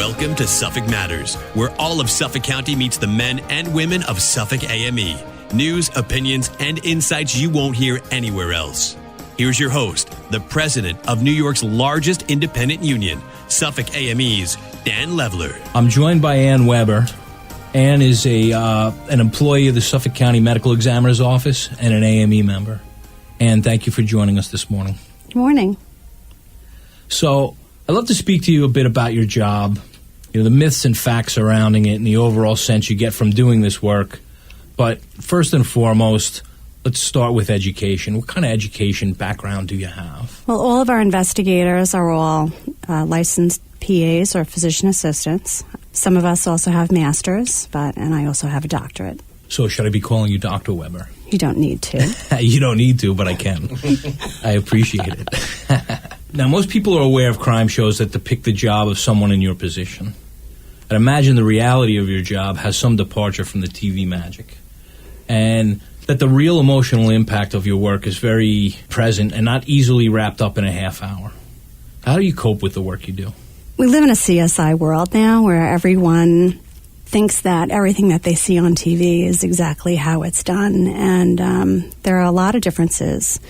Welcome to Suffolk Matters, where all of Suffolk County meets the men and women of Suffolk AME. News, opinions, and insights you won't hear anywhere else. Here's your host, the president of New York's largest independent union, Suffolk AME's Dan Leveler. I'm joined by Ann Weber. Ann is an employee of the Suffolk County Medical Examiner's Office and an AME member. Ann, thank you for joining us this morning. Good morning. So, I'd love to speak to you a bit about your job, the myths and facts surrounding it and the overall sense you get from doing this work. But first and foremost, let's start with education. What kind of education background do you have? Well, all of our investigators are all licensed PAs or physician assistants. Some of us also have masters, and I also have a doctorate. So should I be calling you Dr. Weber? You don't need to. You don't need to, but I can. I appreciate it. Now, most people are aware of crime shows that depict the job of someone in your position. I'd imagine the reality of your job has some departure from the TV magic, and that the real emotional impact of your work is very present and not easily wrapped up in a half hour. How do you cope with the work you do? We live in a CSI world now where everyone thinks that everything that they see on TV is exactly how it's done, and there are a lot of differences.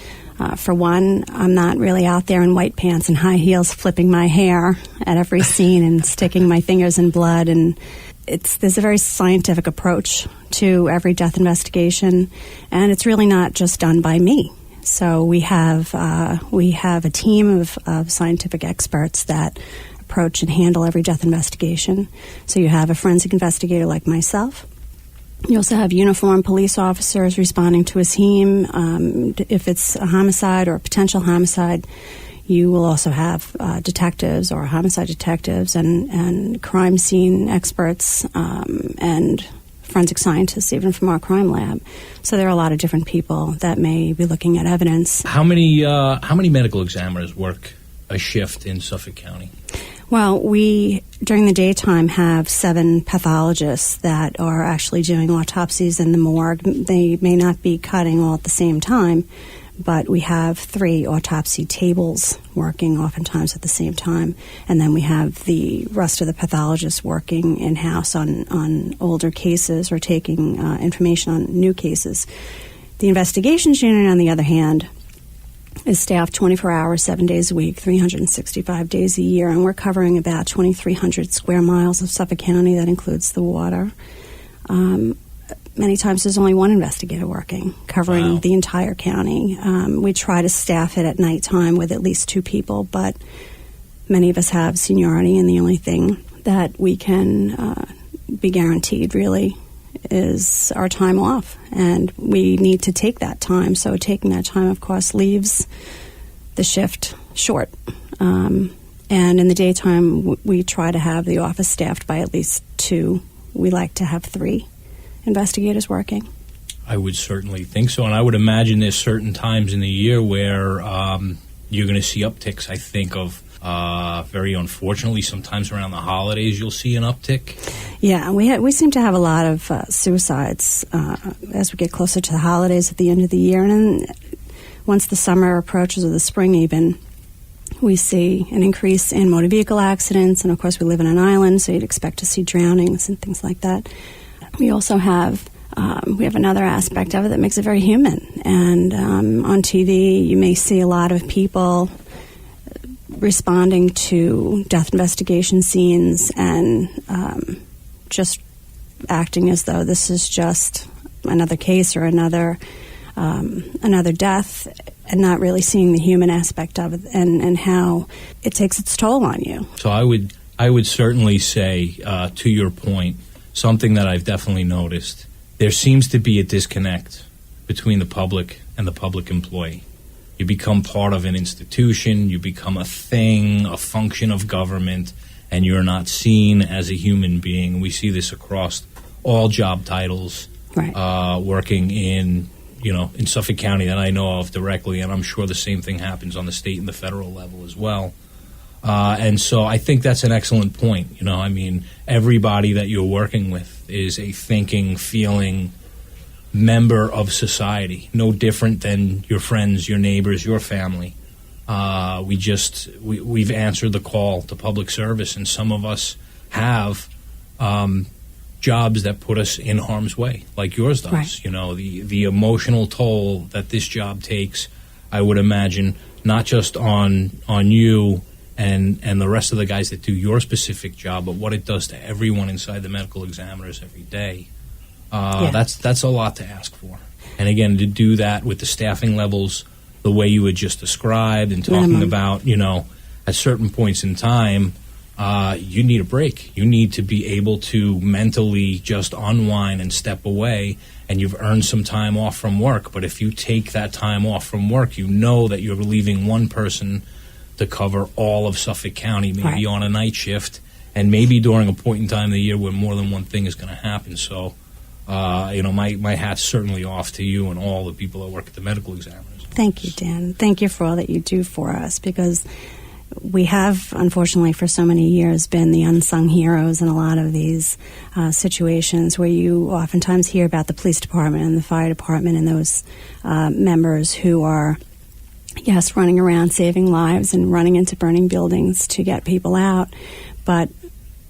For one, I'm not really out there in white pants and high heels flipping my hair at every scene and sticking my fingers in blood. And there's a very scientific approach to every death investigation, and it's really not just done by me. So we have a team of scientific experts that approach and handle every death investigation. So you have a forensic investigator like myself. You also have uniformed police officers responding to a scene. If it's a homicide or a potential homicide, you will also have detectives or homicide detectives and crime scene experts and forensic scientists, even from our crime lab. So there are a lot of different people that may be looking at evidence. How many medical examiners work a shift in Suffolk County? Well, we, during the daytime, have 7 pathologists that are actually doing autopsies in the morgue. They may not be cutting all at the same time, but we have 3 autopsy tables working oftentimes at the same time. And then we have the rest of the pathologists working in-house on older cases or taking information on new cases. The investigations unit, on the other hand, is staffed 24 hours, 7 days a week, 365 days a year, and we're covering about 2,300 square miles of Suffolk County. That includes the water. Many times there's only one investigator working, covering the entire county. We try to staff it at nighttime with at least 2 people, but many of us have seniority, and the only thing that we can be guaranteed, really, is our time off, and we need to take that time. So taking that time, of course, leaves the shift short. And in the daytime, we try to have the office staffed by at least 2. We like to have 3 investigators working. I would certainly think so, and I would imagine there's certain times in the year where you're going to see upticks, I think, of very unfortunately, sometimes around the holidays, you'll see an uptick. Yeah, we seem to have a lot of suicides as we get closer to the holidays at the end of the year. And then once the summer approaches, or the spring even, we see an increase in motor vehicle accidents. And, of course, we live in an island, so you'd expect to see drownings and things like that. We also have another aspect of it that makes it very human. And on TV, you may see a lot of people responding to death investigation scenes and just acting as though this is just another case or another death, and not really seeing the human aspect of it and how it takes its toll on you. So I would certainly say, to your point, something that I've definitely noticed, there seems to be a disconnect between the public and the public employee. You become part of an institution, you become a thing, a function of government, and you're not seen as a human being. We see this across all job titles, right. Working in Suffolk County that I know of directly, and I'm sure the same thing happens on the state and the federal level as well. And so I think that's an excellent point. Everybody that you're working with is a thinking, feeling member of society, no different than your friends, your neighbors, your family. We've answered the call to public service, and some of us have jobs that put us in harm's way, like yours does. Right. You know, the emotional toll that this job takes, I would imagine, not just on you and the rest of the guys that do your specific job, but what it does to everyone inside the medical examiners every day. That's a lot to ask for. And again, to do that with the staffing levels the way you had just described and talking about, you know, at certain points in time, you need a break. You need to be able to mentally just unwind and step away, and you've earned some time off from work. But if you take that time off from work, you know that you're leaving one person to cover all of Suffolk County, maybe on a night shift, and maybe during a point in time of the year where more than one thing is going to happen. So, you know, my hat's certainly off to you and all the people that work at the medical examiners. Thank you, Dan. Thank you for all that you do for us, because we have, unfortunately, for so many years been the unsung heroes in a lot of these situations where you oftentimes hear about the police department and the fire department and those members who are, yes, running around saving lives and running into burning buildings to get people out. But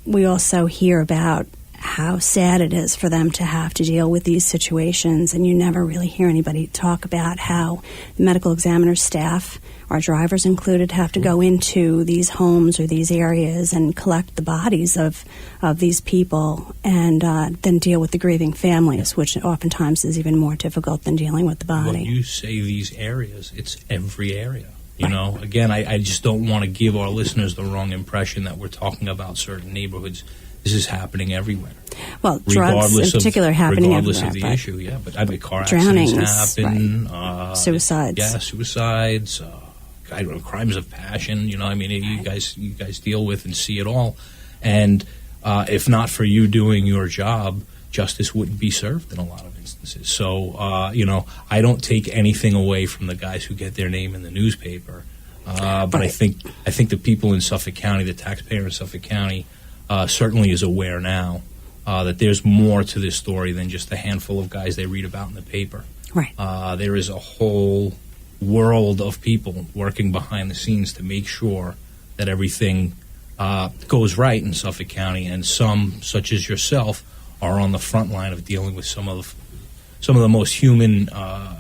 we also hear about how sad it is for them to have to deal with these situations, and you never really hear anybody talk about how the medical examiner staff, our drivers included, have to go into these homes or these areas and collect the bodies of these people, and then deal with the grieving families, which oftentimes is even more difficult than dealing with the body. When you say these areas, it's every area. You know, again, I just don't want to give our listeners the wrong impression that we're talking about certain neighborhoods. This is happening everywhere. Well, drugs in particular happening regardless everywhere. Regardless of the issue, yeah. But I mean, car drownings, accidents happen. Right. Suicides. Yeah, suicides. Crimes of passion. You know, I mean, you guys deal with and see it all. And if not for you doing your job, justice wouldn't be served in a lot of instances. So, you know, I don't take anything away from the guys who get their name in the newspaper. But I think the people in Suffolk County, the taxpayer in Suffolk County, certainly is aware now that there's more to this story than just a handful of guys they read about in the paper. Right. There is a whole world of people working behind the scenes to make sure that everything goes right in Suffolk County, and some, such as yourself, are on the front line of dealing with some of the most human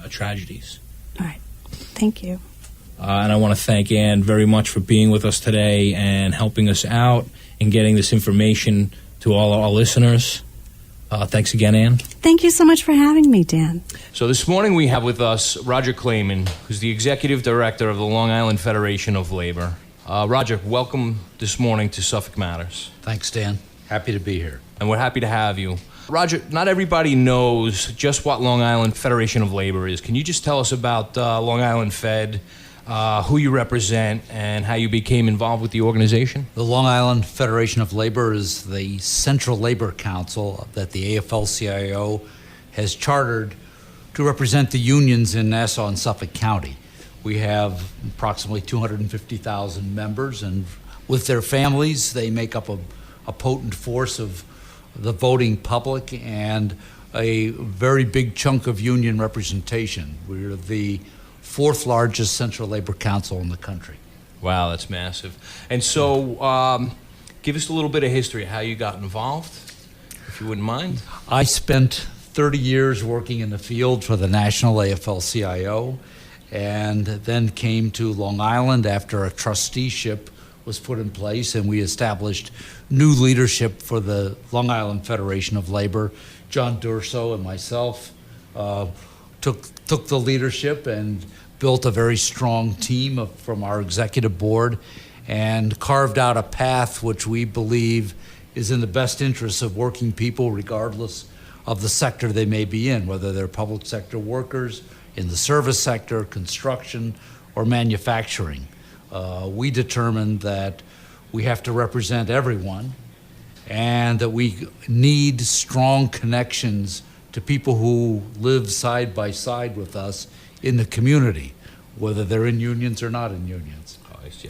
tragedies. All right. Thank you. And I want to thank Ann very much for being with us today and helping us out and getting this information to all our listeners. Thanks again, Ann. Thank you so much for having me, Dan. So this morning we have with us Roger Clayman, who's the Executive Director of the Long Island Federation of Labor. Roger, welcome this morning to Suffolk Matters. Thanks, Dan. Happy to be here. And we're happy to have you. Roger, not everybody knows just what Long Island Federation of Labor is. Can you just tell us about Long Island Fed, who you represent, and how you became involved with the organization? The Long Island Federation of Labor is the central labor council that the AFL-CIO has chartered to represent the unions in Nassau and Suffolk County. We have approximately 250,000 members, and with their families, they make up a potent force of the voting public and a very big chunk of union representation. We're the fourth largest central labor council in the country. Wow, that's massive. And so give us a little bit of history, how you got involved, if you wouldn't mind. I spent 30 years working in the field for the national AFL-CIO, and then came to Long Island after a trusteeship was put in place, and we established new leadership for the Long Island Federation of Labor. John Durso and myself took the leadership and built a very strong team from our executive board and carved out a path which we believe is in the best interests of working people regardless of the sector they may be in, whether they're public sector workers, in the service sector, construction, or manufacturing. We determined that we have to represent everyone and that we need strong connections to people who live side by side with us in the community, whether they're in unions or not in unions.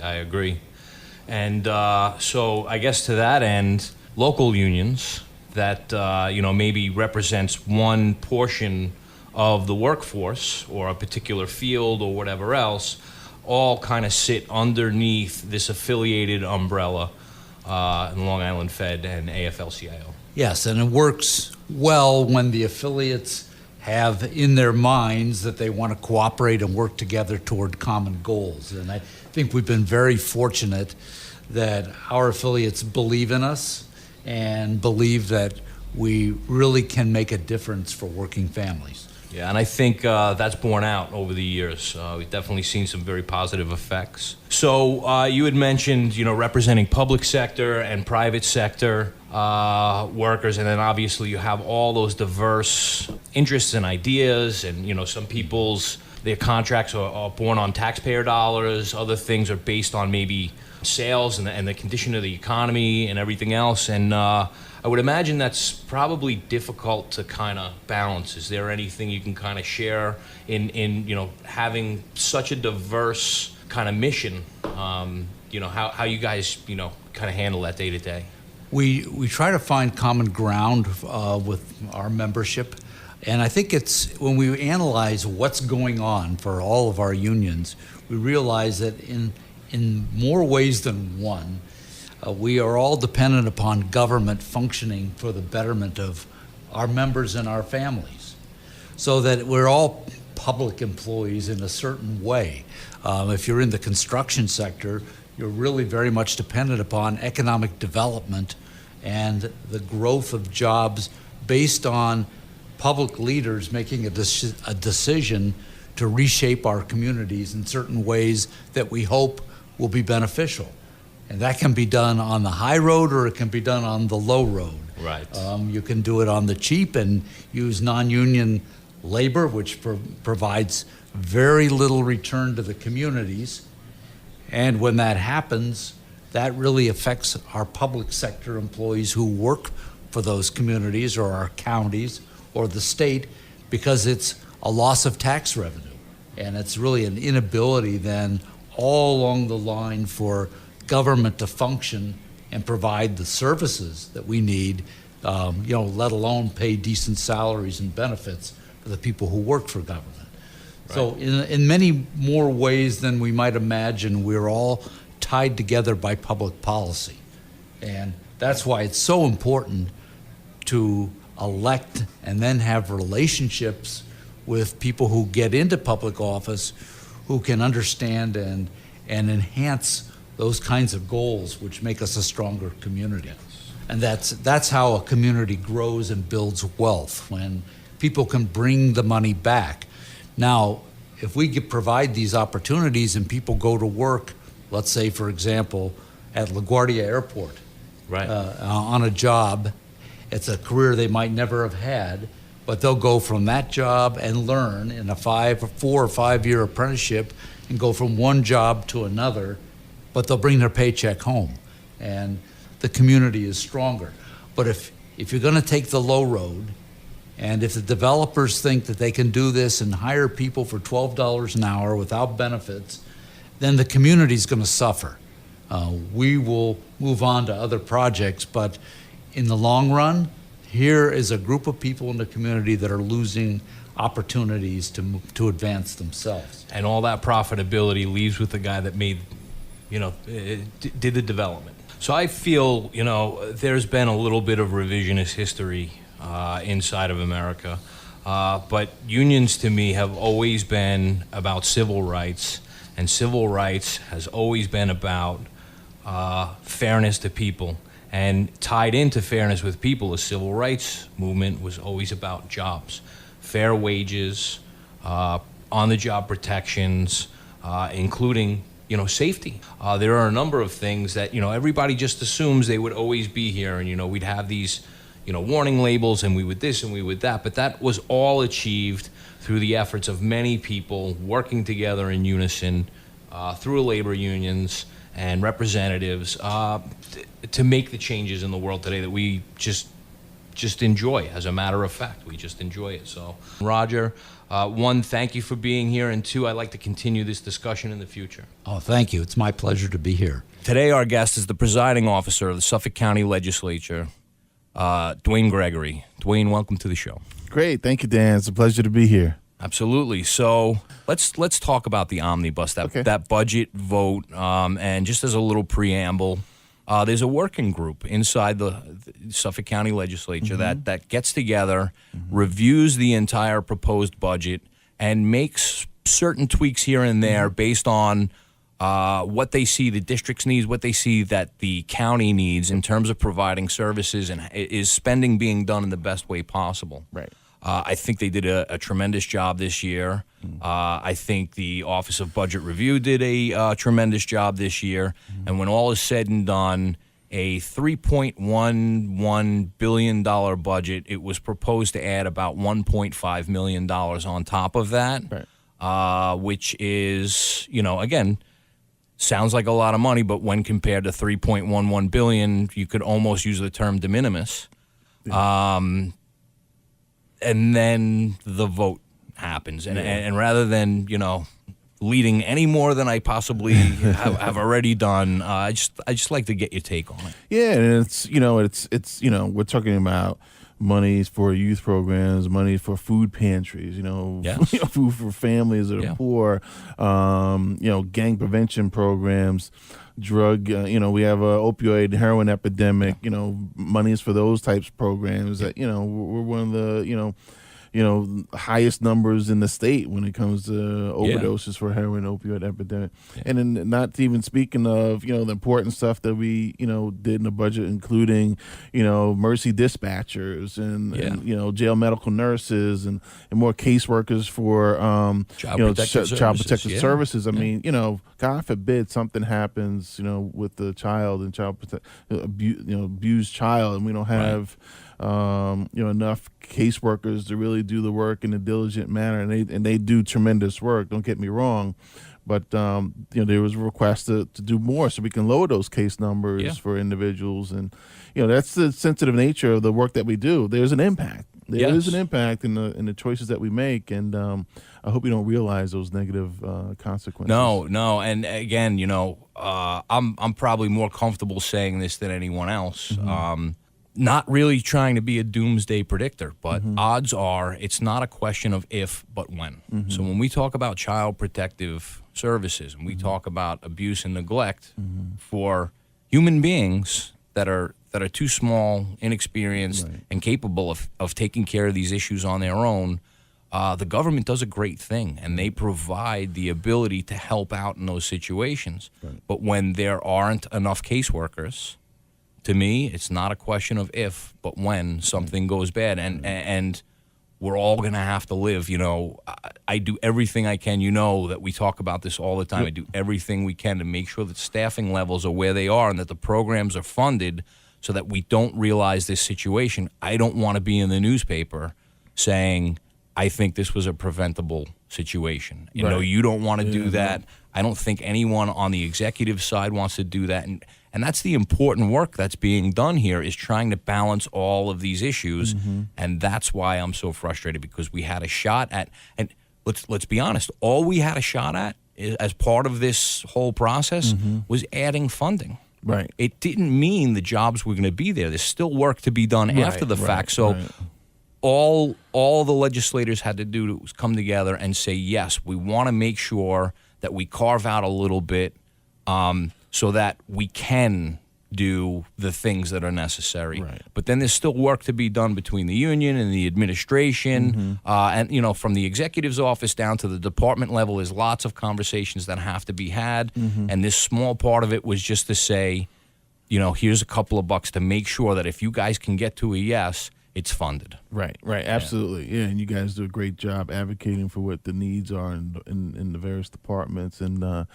I agree. And so I guess to that end, local unions that maybe represents one portion of the workforce or a particular field or whatever else, all kind of sit underneath this affiliated umbrella in Long Island Fed and AFL-CIO. Yes, and it works well when the affiliates have in their minds that they want to cooperate and work together toward common goals. And I think we've been very fortunate that our affiliates believe in us and believe that we really can make a difference for working families. Yeah, and I think that's borne out over the years. We've definitely seen some very positive effects. So you had mentioned, representing public sector and private sector workers, and then obviously you have all those diverse interests and ideas, and some people's their contracts are born on taxpayer dollars. Other things are based on maybe sales and the condition of the economy and everything else. And I would imagine that's probably difficult to kind of balance. Is there anything you can kind of share in having such a diverse kind of mission? How you guys kind of handle that day to day? We try to find common ground with our membership, and I think it's when we analyze what's going on for all of our unions, we realize that in more ways than one, we are all dependent upon government functioning for the betterment of our members and our families, so that we're all public employees in a certain way. If you're in the construction sector, you're really very much dependent upon economic development and the growth of jobs based on public leaders making a decision to reshape our communities in certain ways that we hope will be beneficial. And that can be done on the high road or it can be done on the low road. Right. You can do it on the cheap and use non-union labor, which provides very little return to the communities. And when that happens, that really affects our public sector employees who work for those communities or our counties or the state, because it's a loss of tax revenue. And it's really an inability then all along the line for government to function and provide the services that we need, let alone pay decent salaries and benefits for the people who work for government. Right. So in many more ways than we might imagine, we're all tied together by public policy. And that's why it's so important to elect and then have relationships with people who get into public office who can understand and enhance those kinds of goals which make us a stronger community. And that's how a community grows and builds wealth, when people can bring the money back. Now, if we could provide these opportunities and people go to work, let's say, for example, at LaGuardia Airport, right, on a job, it's a career they might never have had, but they'll go from that job and learn in a 4 or 5 year apprenticeship and go from one job to another, but they'll bring their paycheck home, and the community is stronger. But if you're going to take the low road, and if the developers think that they can do this and hire people for $12 an hour without benefits, then the community is going to suffer. We will move on to other projects, but in the long run, here is a group of people in the community that are losing opportunities to advance themselves. And all that profitability leaves with the guy that did the development. So I feel, there's been a little bit of revisionist history inside of America. But unions, to me, have always been about civil rights, and civil rights has always been about fairness to people. And tied into fairness with people, the civil rights movement was always about jobs, fair wages, on-the-job protections, including safety. There are a number of things that everybody just assumes they would always be here, and we'd have these warning labels, and we would this and we would that, but that was all achieved through the efforts of many people working together in unison through labor unions and representatives to make the changes in the world today that we just enjoy. As a matter of fact, we just enjoy it. So, Roger, one, thank you for being here, and two, I'd like to continue this discussion in the future. Oh, thank you. It's my pleasure to be here. Today, our guest is the presiding officer of the Suffolk County Legislature, Dwayne Gregory. Dwayne, welcome to the show. Great. Thank you, Dan. It's a pleasure to be here. Absolutely. So let's talk about the omnibus, that budget vote, and just as a little preamble, there's a working group inside the Suffolk County Legislature that gets together, reviews the entire proposed budget, and makes certain tweaks here and there based on what they see the district's needs, what they see that the county needs in terms of providing services, and is spending being done in the best way possible. Right. I think they did a tremendous job this year. I think the Office of Budget Review did a tremendous job this year. And when all is said and done, a $3.11 billion budget, it was proposed to add about $1.5 million on top of that, which is, again, sounds like a lot of money, but when compared to $3.11 billion, you could almost use the term de minimis. And then the vote happens, and rather than leading any more than I possibly have already done, I just like to get your take on it. Yeah, and it's we're talking about monies for youth programs, money for food pantries, food for families that are poor, gang prevention programs, drug, we have a opioid heroin epidemic, monies for those types of programs that, we're one of the, highest numbers in the state when it comes to overdoses for heroin opioid epidemic. And then not even speaking of, the important stuff that we, did in the budget, including, mercy dispatchers and jail medical nurses and more caseworkers for, child protective services. I mean, God forbid something happens, with the child and abused child, and we don't have, enough caseworkers to really do the work in a diligent manner, and they do tremendous work. Don't get me wrong, but there was a request to do more so we can lower those case numbers for individuals, and that's the sensitive nature of the work that we do. There's an impact. There is an impact in the choices that we make, and I hope you don't realize those negative consequences. No, and again, I'm probably more comfortable saying this than anyone else. Not really trying to be a doomsday predictor, but odds are it's not a question of if, but when. So when we talk about child protective services and we talk about abuse and neglect for human beings that are too small, inexperienced, and capable of taking care of these issues on their own, the government does a great thing, and they provide the ability to help out in those situations. But when there aren't enough caseworkers, to me, it's not a question of if, but when something goes bad, and we're all going to have to live. I do everything I can. That we talk about this all the time. I do everything we can to make sure that staffing levels are where they are and that the programs are funded so that we don't realize this situation. I don't want to be in the newspaper saying, I think this was a preventable situation. You don't want to do that. I don't think anyone on the executive side wants to do that. And that's the important work that's being done here, is trying to balance all of these issues. And that's why I'm so frustrated, because we had a shot at, and let's be honest, all we had a shot at as part of this whole process was adding funding. Right. It didn't mean the jobs were going to be there. There's still work to be done after the fact. So all the legislators had to do was come together and say, yes, we want to make sure that we carve out a little bit so that we can do the things that are necessary. But then there's still work to be done between the union and the administration. And, from the executive's office down to the department level, there's lots of conversations that have to be had. And this small part of it was just to say, here's a couple of bucks to make sure that if you guys can get to a yes, it's funded. Right, absolutely. Yeah, and you guys do a great job advocating for what the needs are in the various departments. And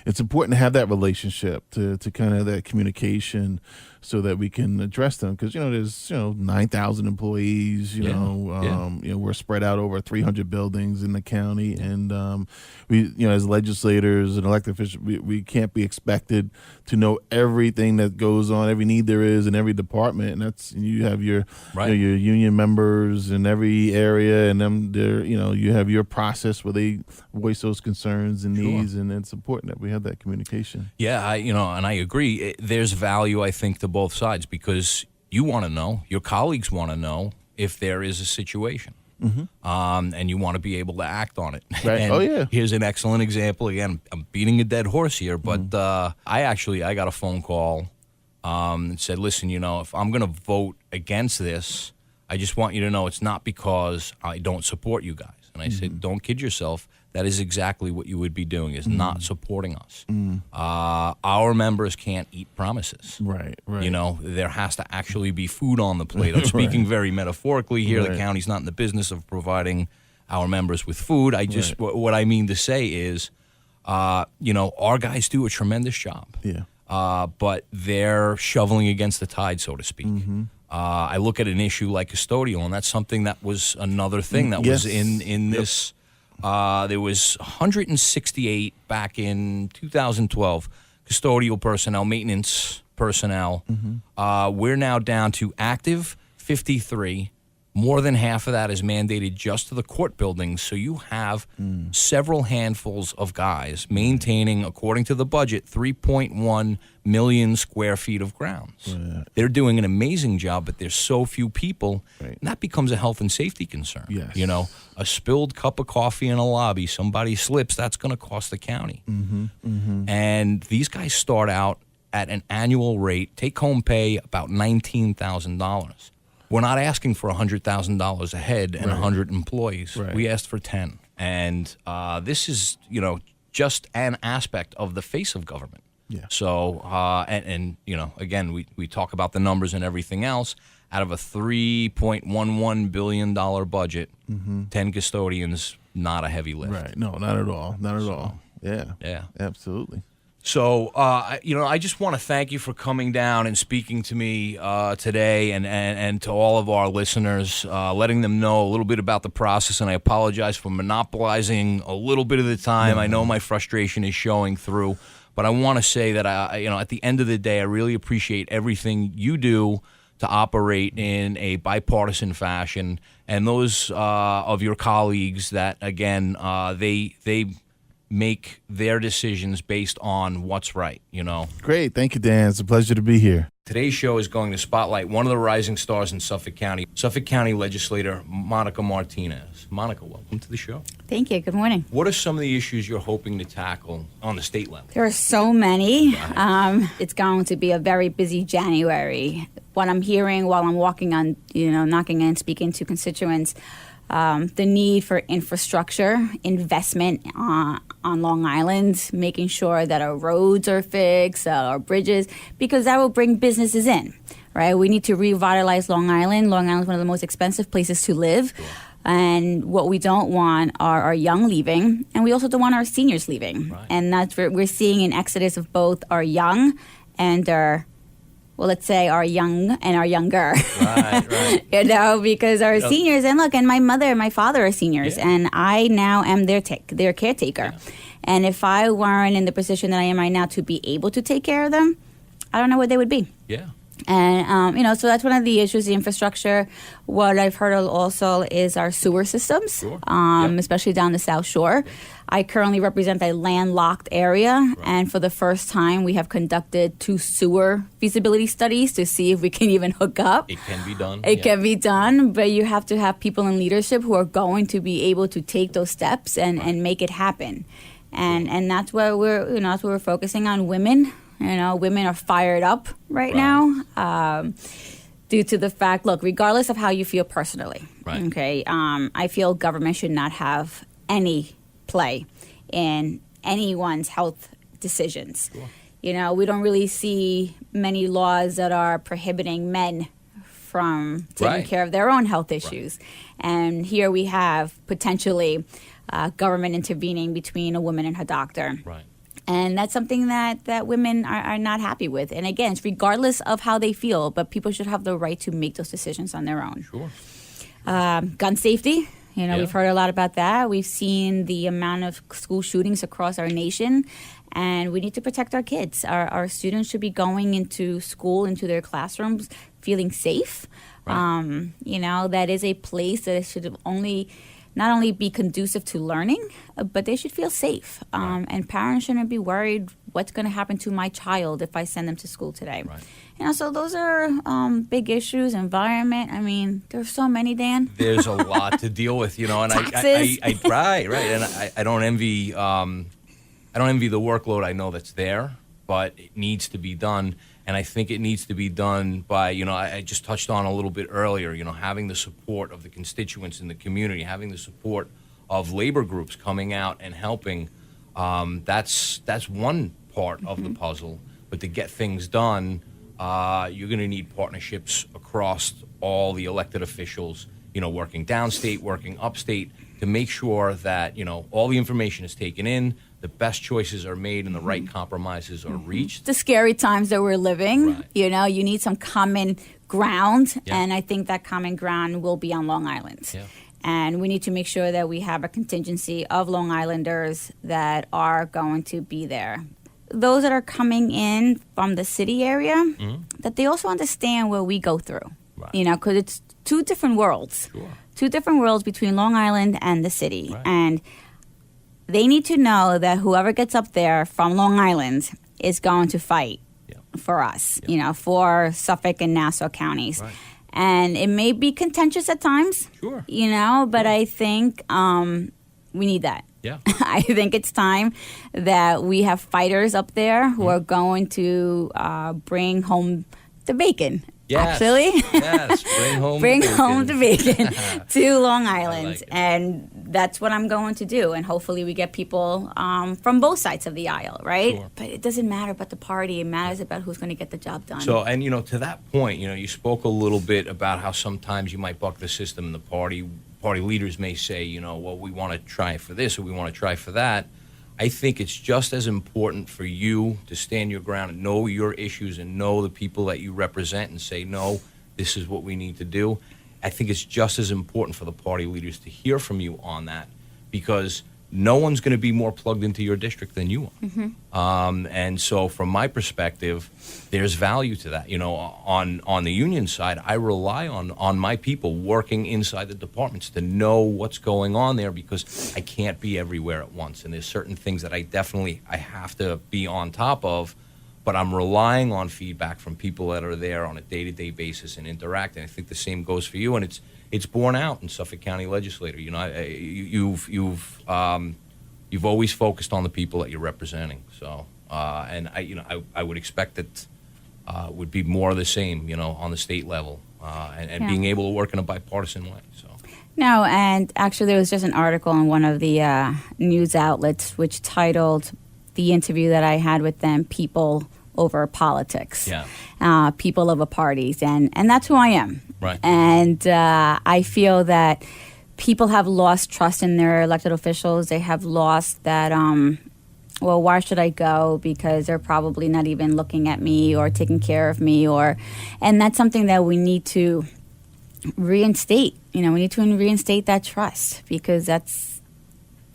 it's important to have that relationship, to kind of have that communication so that we can address them. Because, there's, 9,000 employees, we're spread out over 300 buildings in the county. And we, as legislators and elected officials, we can't be expected to know everything that goes on, every need there is in every department. And that's, you have your union members in every area, and them there, you have your process where they voice those concerns and needs, and it's important that we have that communication. Yeah, and I agree. There's value, I think, to both sides, because you want to know, your colleagues want to know if there is a situation. And you want to be able to act on it. And here's an excellent example. Again, I'm beating a dead horse here, but I got a phone call and said, listen, if I'm going to vote against this, I just want you to know it's not because I don't support you guys. And I said, don't kid yourself. That is exactly what you would be doing, is not supporting us. Our members can't eat promises. Right. There has to actually be food on the plate. I'm speaking very metaphorically here. The county's not in the business of providing our members with food. What I mean to say is, our guys do a tremendous job. Yeah. But they're shoveling against the tide, so to speak. I look at an issue like custodial, and that's something that was another thing that was in this. There was 168 back in 2012 custodial personnel, maintenance personnel. We're now down to active 53. More than half of that is mandated just to the court buildings. So you have several handfuls of guys maintaining, according to the budget, 3.1 million square feet of grounds. They're doing an amazing job, but there's so few people, and that becomes a health and safety concern. Yes. A spilled cup of coffee in a lobby, somebody slips, that's going to cost the county. And these guys start out at an annual rate, take-home pay about $19,000. We're not asking for $100,000 a head and 100 employees. We asked for 10. And this is, just an aspect of the face of government. Yeah. So, again, we talk about the numbers and everything else. Out of a $3.11 billion budget, 10 custodians, not a heavy lift. Right. No, not at all. Not at all. Yeah. Yeah. Absolutely. So, I just want to thank you for coming down and speaking to me today, and to all of our listeners, letting them know a little bit about the process. And I apologize for monopolizing a little bit of the time. I know my frustration is showing through, but I want to say that at the end of the day, I really appreciate everything you do to operate in a bipartisan fashion, and those of your colleagues that, again, they make their decisions based on what's right, Great. Thank you, Dan. It's a pleasure to be here. Today's show is going to spotlight one of the rising stars in Suffolk County legislator Monica Martinez. Monica, welcome to the show. Thank you. Good morning. What are some of the issues you're hoping to tackle on the state level? There are so many. It's going to be a very busy January. What I'm hearing while I'm walking on, knocking and speaking to constituents, the need for infrastructure investment on Long Island, making sure that our roads are fixed, our bridges, because that will bring businesses in, right? We need to revitalize Long Island. Long Island is one of the most expensive places to live. Sure. And what we don't want are our young leaving, and we also don't want our seniors leaving. Right. And that's where we're seeing an exodus of both our young and our, let's say our young and our younger. Right. Because our seniors, and my mother and my father are seniors, and I now am their caretaker. Yeah. And if I weren't in the position that I am right now to be able to take care of them, I don't know where they would be. Yeah. And, so that's one of the issues, the infrastructure. What I've heard also is our sewer systems, sure. Especially down the South Shore. I currently represent a landlocked area, and for the first time, we have conducted 2 sewer feasibility studies to see if we can even hook up. It can be done. It can be done, but you have to have people in leadership who are going to be able to take those steps and make it happen. And that's where we're focusing on women. Women are fired up right now due to the fact, look, regardless of how you feel personally, okay, I feel government should not have any play in anyone's health decisions. Sure. We don't really see many laws that are prohibiting men from taking care of their own health issues. And here we have potentially government intervening between a woman and her doctor. Right. And that's something that women are not happy with. And again, it's regardless of how they feel, but people should have the right to make those decisions on their own. Sure. Gun safety, we've heard a lot about that. We've seen the amount of school shootings across our nation, and we need to protect our kids. Our students should be going into school, into their classrooms, feeling safe. Right. That is a place that should not only be conducive to learning, but they should feel safe. And parents shouldn't be worried what's going to happen to my child if I send them to school today. Right. So those are big issues. Environment. I mean, there's so many, Dan. There's a lot to deal with, and taxes. Right. And I don't envy. I don't envy the workload I know that's there, but it needs to be done. And I think it needs to be done by, I just touched on a little bit earlier, having the support of the constituents in the community, having the support of labor groups coming out and helping. That's one part of the puzzle. But to get things done, you're going to need partnerships across all the elected officials, working downstate, working upstate, to make sure that, all the information is taken in, the best choices are made, and the right compromises are reached. The scary times that we're living, Right. you need some common ground, Yeah. and I think that common ground will be on Long Island. Yeah. And we need to make sure that we have a contingency of Long Islanders that are going to be there. Those that are coming in from the city area, that they also understand what we go through, Right. because it's two different worlds. Sure. Two different worlds between Long Island and the city. Right. And they need to know that whoever gets up there from Long Island is going to fight for us, for Suffolk and Nassau counties. Right. And it may be contentious at times, Sure. but I think we need that. Yeah. I think it's time that we have fighters up there who are going to bring home the bacon. Yes. Actually, Yes. Bring home the bacon to Long Island, like it. and that's what I'm going to do. And hopefully, we get people from both sides of the aisle, right? Sure. But it doesn't matter about the party; it matters about who's going to get the job done. So, and to that point, you spoke a little bit about how sometimes you might buck the system, and the party leaders may say, well, we want to try for this or we want to try for that. I think it's just as important for you to stand your ground and know your issues and know the people that you represent and say, no, this is what we need to do. I think it's just as important for the party leaders to hear from you on that, because no one's going to be more plugged into your district than you are. And so from my perspective, there's value to that. On the union side, I rely on my people working inside the departments to know what's going on there, because I can't be everywhere at once. And there's certain things that I have to be on top of, but I'm relying on feedback from people that are there on a day-to-day basis and interacting. I think the same goes for you, and it's borne out in Suffolk County Legislature. You've always focused on the people that you're representing. So, and I would expect that would be more of the same, on the state level, and being able to work in a bipartisan way. So. No, and actually, there was just an article in one of the news outlets which titled the interview that I had with them, "People Over Politics." Yeah. People over parties, and that's who I am. Right. And I feel that people have lost trust in their elected officials. They have lost that, well, why should I go? Because they're probably not even looking at me or taking care of me. And that's something that we need to reinstate. We need to reinstate that trust, because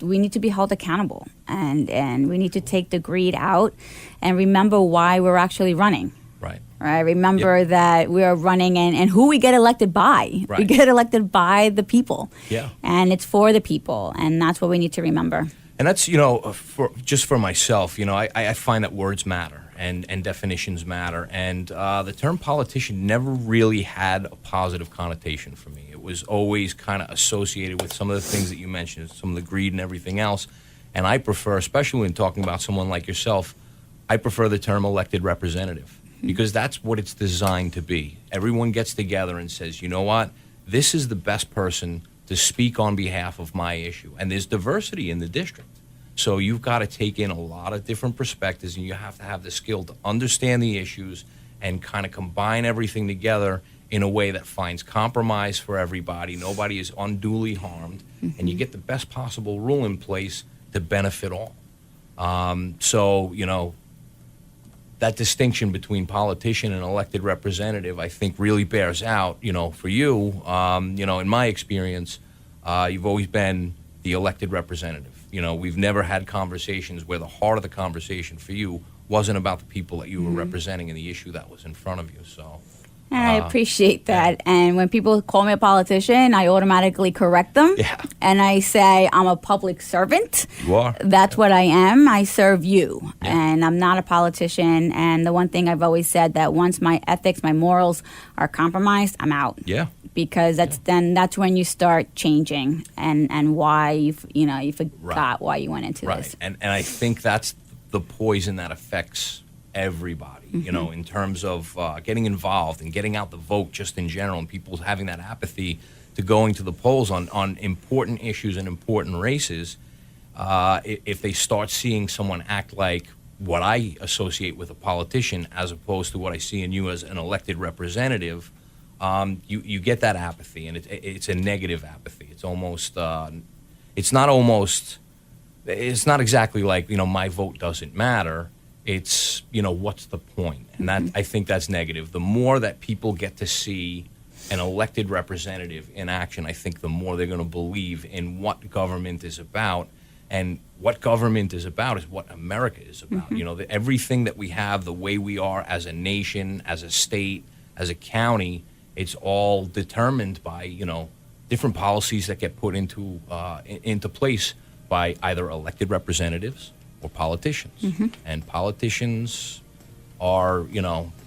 we need to be held accountable. And we need to take the greed out and remember why we're actually running. Right. Remember that we are running and who we get elected by. Right. We get elected by the people. Yeah. And it's for the people. And that's what we need to remember. And that's, for myself, I find that words matter and definitions matter. And the term politician never really had a positive connotation for me. It was always kind of associated with some of the things that you mentioned, some of the greed and everything else. And I prefer, especially when talking about someone like yourself, I prefer the term elected representative. Because that's what it's designed to be. Everyone gets together and says, you know what, this is the best person to speak on behalf of my issue. And there's diversity in the district. So you've got to take in a lot of different perspectives, and you have to have the skill to understand the issues and kind of combine everything together in a way that finds compromise for everybody. Nobody is unduly harmed, and you get the best possible rule in place to benefit all. That distinction between politician and elected representative, I think, really bears out, for you. In my experience, you've always been the elected representative. We've never had conversations where the heart of the conversation for you wasn't about the people that you were representing and the issue that was in front of you. So. I appreciate that. And when people call me a politician, I automatically correct them. Yeah. And I say, I'm a public servant. You are. That's what I am. I serve you. Yeah. And I'm not a politician. And the one thing I've always said, that once my ethics, my morals are compromised, I'm out. Yeah. Because that's when you start changing and why you forgot why you went into this. And I think that's the poison that affects everybody, in terms of getting involved and getting out the vote just in general, and people having that apathy to going to the polls on important issues and important races. If they start seeing someone act like what I associate with a politician as opposed to what I see in you as an elected representative, you get that apathy, and it's a negative apathy. It's almost, it's not exactly like, my vote doesn't matter. It's, what's the point? And that, I think that's negative. The more that people get to see an elected representative in action, I think the more they're going to believe in what government is about. And what government is about is what America is about. Everything that we have, the way we are as a nation, as a state, as a county, it's all determined by, different policies that get put into place by either elected representatives or politicians. And politicians are,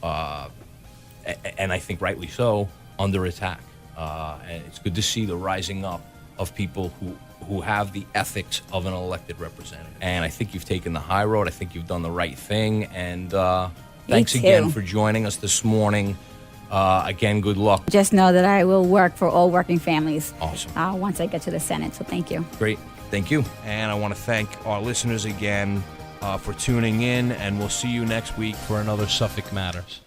and I think rightly so, under attack. And it's good to see the rising up of people who have the ethics of an elected representative. And I think you've taken the high road. I think you've done the right thing. And thanks again for joining us this morning. Again, good luck. Just know that I will work for all working families. Awesome. Once I get to the Senate, so thank you. Great. Thank you. And I want to thank our listeners again for tuning in, and we'll see you next week for another Suffolk Matters.